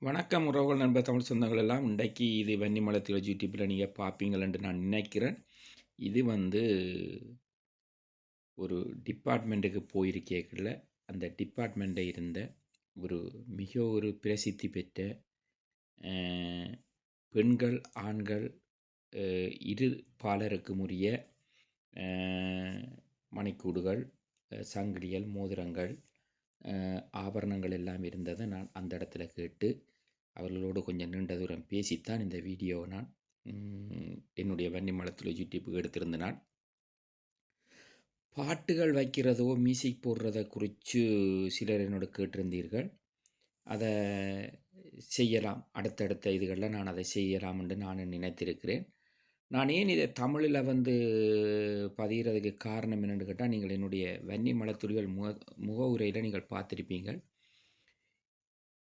வணக்கம் உறவுகள் நண்பர் தமிழ் சொந்தங்கள் எல்லாம் இன்றைக்கு இது வன்னிமலத்தில் யூடியூப்பில் நீங்கள் பார்ப்பீங்களென்று நான் நினைக்கிறேன். இது ஒரு டிபார்ட்மெண்ட்டுக்கு போயிருக்கேக்கல அந்த டிபார்ட்மெண்ட்டில் இருந்த ஒரு பிரசித்தி பெற்ற பெண்கள் ஆண்கள் இரு பாலருக்கும் உரிய மணிக்கூடுகள், சங்கிலிகள், மோதிரங்கள், ஆபரணங்கள் எல்லாம் இருந்ததை நான் அந்த இடத்துல கேட்டு அவர்களோடு கொஞ்சம் நீண்ட தூரம் பேசித்தான் இந்த வீடியோவை நான் என்னுடைய வன்னிமலத்தில் யூடியூப்புக்கு எடுத்திருந்தேன். பாட்டுகள் வைக்கிறதோ மியூசிக் போடுறதை குறித்து சிலர் என்னோட கேட்டிருந்தீர்கள். அதை செய்யலாம், அடுத்தடுத்த இதுகளில் நான் அதை செய்யலாம் என்று நான் நினைத்திருக்கிறேன். நான் ஏன் இதை தமிழில் பதிகிறதுக்கு காரணம் என்னென்னு கேட்டால், நீங்கள் என்னுடைய வன்னிமலத்துளிகள் முகவுரையில் நீங்கள் பார்த்துருப்பீங்கள்.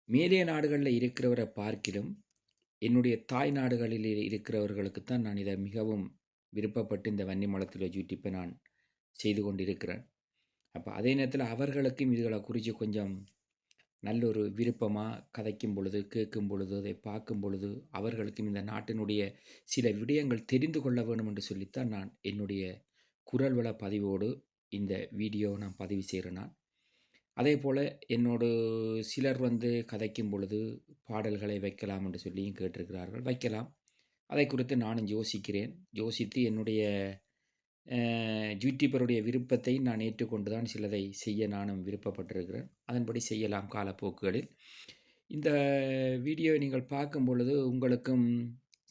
மேலே நாடுகளில் இருக்கிறவரை பார்க்கிலும் என்னுடைய தாய் நாடுகளில் இருக்கிறவர்களுக்கு தான் நான் இதை மிகவும் விருப்பப்பட்டு இந்த வன்னிமலத்தில் யூடியூப்பை நான் செய்து கொண்டிருக்கிறேன். அப்போ அதே நேரத்தில் அவர்களுக்கும் இதுகளை குறித்து கொஞ்சம் நல்ல ஒரு விருப்பமாக கதைக்கும் பொழுது, கேட்கும் பொழுது, அதை பார்க்கும் பொழுது அவர்களுக்கும் இந்த நாட்டினுடைய சில விடயங்கள் தெரிந்து கொள்ள வேண்டும் என்று சொல்லித்தான் நான் என்னுடைய குரல் வள பதிவோடு இந்த வீடியோவை நான் பதிவு செய்கிறேன். நான் அதே போல் என்னோடு சிலர் கதைக்கும் பொழுது பாடல்களை வைக்கலாம் என்று சொல்லியும் கேட்டிருக்கிறார்கள். வைக்கலாம், அதை குறித்து நானும் யோசித்து என்னுடைய யூடியூபருடைய விருப்பத்தை நான் ஏற்றுக்கொண்டு தான் சிலதை செய்ய நானும் விருப்பப்பட்டிருக்கிறேன். அதன்படி செய்யலாம் காலப்போக்குகளில். இந்த வீடியோவை நீங்கள் பார்க்கும் பொழுது உங்களுக்கும்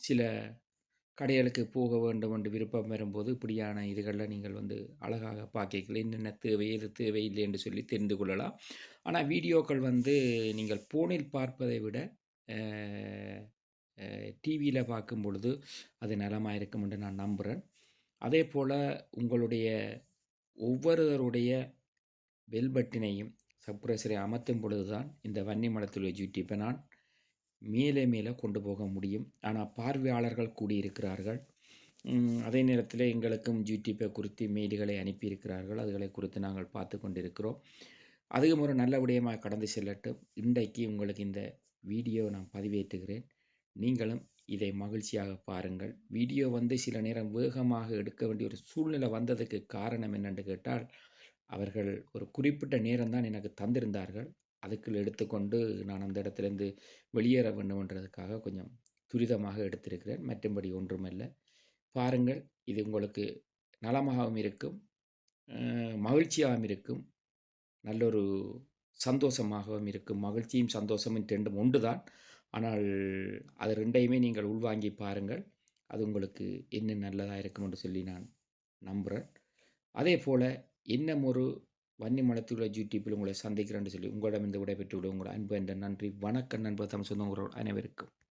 சில கடைகளுக்கு போக வேண்டும் என்று விருப்பம் வரும்போது இப்படியான இதுகளில் நீங்கள் அழகாக பார்க்கல என்னென்ன தேவை எது தேவையில்லை என்று சொல்லி தெரிந்து கொள்ளலாம். ஆனால் வீடியோக்கள் நீங்கள் ஃபோனில் பார்ப்பதை விட டிவியில் பார்க்கும் பொழுது அது நலமாக இருக்கும் என்று நான் நம்புகிறேன். அதே போல் உங்களுடைய ஒவ்வொருவருடைய பெல் பட்டினையும் சப்ஸ்கிரைபரை அமர்த்தும் பொழுது தான் இந்த வன்னிமலத்துடைய யூடியூப்பை நான் மேலே மேலே கொண்டு போக முடியும். ஆனால் பார்வையாளர்கள் கூடியிருக்கிறார்கள். அதே நேரத்தில் எங்களுக்கும் யூடியூப்பை குறித்து மெயில்களை அனுப்பியிருக்கிறார்கள். அதுகளை குறித்து நாங்கள் பார்த்து கொண்டிருக்கிறோம். அதுவும் ஒரு நல்ல விடயமாக கடந்து செல்லட்டும். இன்றைக்கு உங்களுக்கு இந்த வீடியோவை நான் பதிவேற்றுகிறேன். நீங்களும் இதை மகிழ்ச்சியாக பாருங்கள். வீடியோ சில நேரம் வேகமாக எடுக்க வேண்டிய ஒரு சூழ்நிலை வந்ததுக்கு காரணம் என்னென்று கேட்டால், அவர்கள் ஒரு குறிப்பிட்ட நேரம் தான் எனக்கு தந்திருந்தார்கள். அதுக்குள் எடுத்துக்கொண்டு நான் அந்த இடத்துலேருந்து வெளியேற வேண்டும்ன்றதுக்காக கொஞ்சம் துரிதமாக எடுத்திருக்கிறேன். மற்றும்படி ஒன்றுமல்ல. பாருங்கள், இது உங்களுக்கு நலமாகவும் இருக்கும், மகிழ்ச்சியாகவும் இருக்கும், நல்லொரு சந்தோஷமாகவும் இருக்கும். மகிழ்ச்சியும் சந்தோஷமும் ரெண்டும் ஒன்று தான். ஆனால் அது ரெண்டையுமே நீங்கள் உள்வாங்கி பாருங்கள். அது உங்களுக்கு என்ன நல்லதாக இருக்கும் என்று சொல்லி நான் நம்புகிறேன். அதே போல் இன்னும் ஒரு வன்னிமலத்துள்ள யூடியூப்பில் உங்களை சந்திக்கிறேன்னு சொல்லி உங்களிடம் இந்த விடைபெற்று விட உங்களோட அன்பு என்ற நன்றி. வணக்கம் நண்பர் தமிழ் சொந்தம் அனைவருக்கும்.